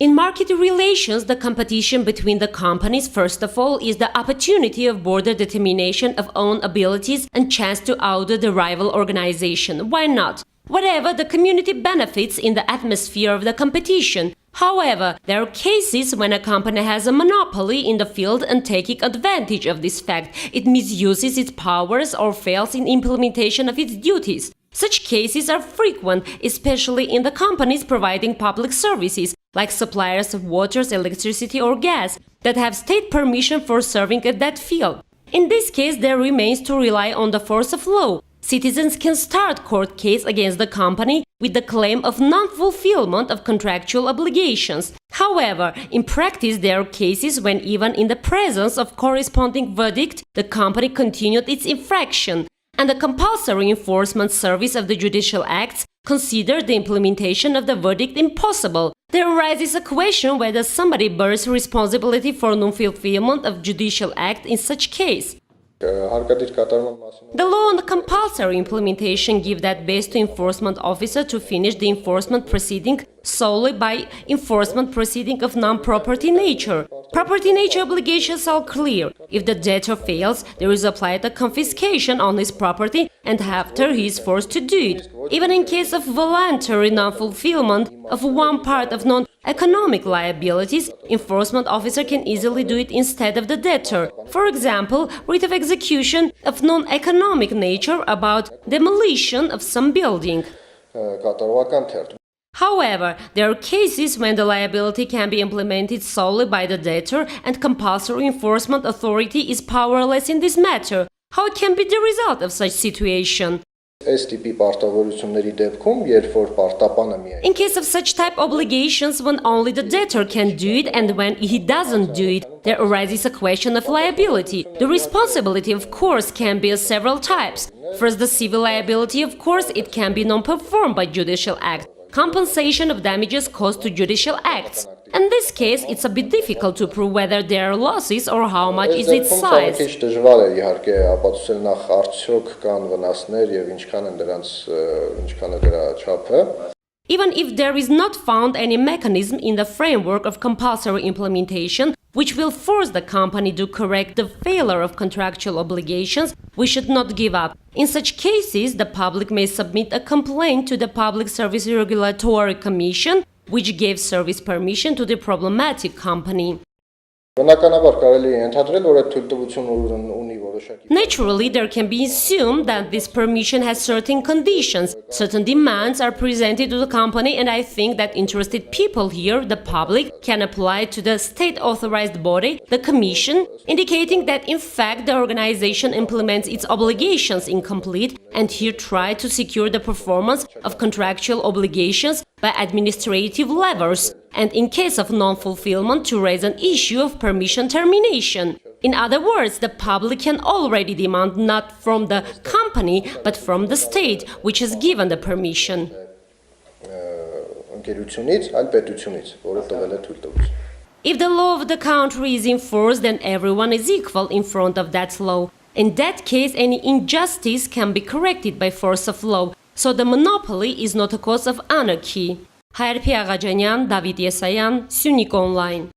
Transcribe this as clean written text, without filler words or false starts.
In market relations, the competition between the companies, first of all, is the opportunity of broader determination of own abilities and chance to outdo the rival organization. Why not? Whatever, the community benefits in the atmosphere of the competition. However, there are cases when a company has a monopoly in the field and taking advantage of this fact, it misuses its powers or fails in implementation of its duties. Such cases are frequent, especially in the companies providing public services, like suppliers of water, electricity or gas, that have state permission for serving at that field. In this case, there remains to rely on the force of law. Citizens can start court case against the company with the claim of non-fulfillment of contractual obligations. However, in practice, there are cases when even in the presence of corresponding verdict, the company continued its infraction, and the compulsory enforcement service of the judicial acts considered the implementation of the verdict impossible. There arises a question whether somebody bears responsibility for non-fulfillment of judicial act in such case. The law on the compulsory implementation gives that best to enforcement officer to finish the enforcement proceeding solely by enforcement proceeding of non-property nature. Property nature obligations are clear. If the debtor fails, there is applied a confiscation on his property and after he is forced to do it. Even in case of voluntary non-fulfillment of one part of non-economic liabilities, enforcement officer can easily do it instead of the debtor. For example, writ of execution of non-economic nature about demolition of some building. However, there are cases when the liability can be implemented solely by the debtor and compulsory enforcement authority is powerless in this matter. How can be the result of such situation? In case of such type obligations, when only the debtor can do it and when he doesn't do it, there arises a question of liability. The responsibility, of course, can be of several types. First, the civil liability, of course, it can be non-performed by judicial act. Compensation of damages caused to judicial acts. In this case, it's a bit difficult to prove whether there are losses or how much is its size. Even if there is not found any mechanism in the framework of compulsory implementation which will force the company to correct the failure of contractual obligations, we should not give up. In such cases, the public may submit a complaint to the Public Service Regulatory Commission, which gave service permission to the problematic company. Naturally, there can be assumed that this permission has certain conditions. Certain demands are presented to the company, and I think that interested people here, the public, can apply to the state-authorized body, the Commission, indicating that in fact the organization implements its obligations incomplete and here try to secure the performance of contractual obligations by administrative levers, and in case of non-fulfillment to raise an issue of permission termination. In other words, the public can already demand not from the company, but from the state, which has given the permission. If the law of the country is enforced, then everyone is equal in front of that law. In that case, any injustice can be corrected by force of law, so the monopoly is not a cause of anarchy. Հայրփի Աղաջանյան, Դավիթ Եսայան, Սյունիք Online.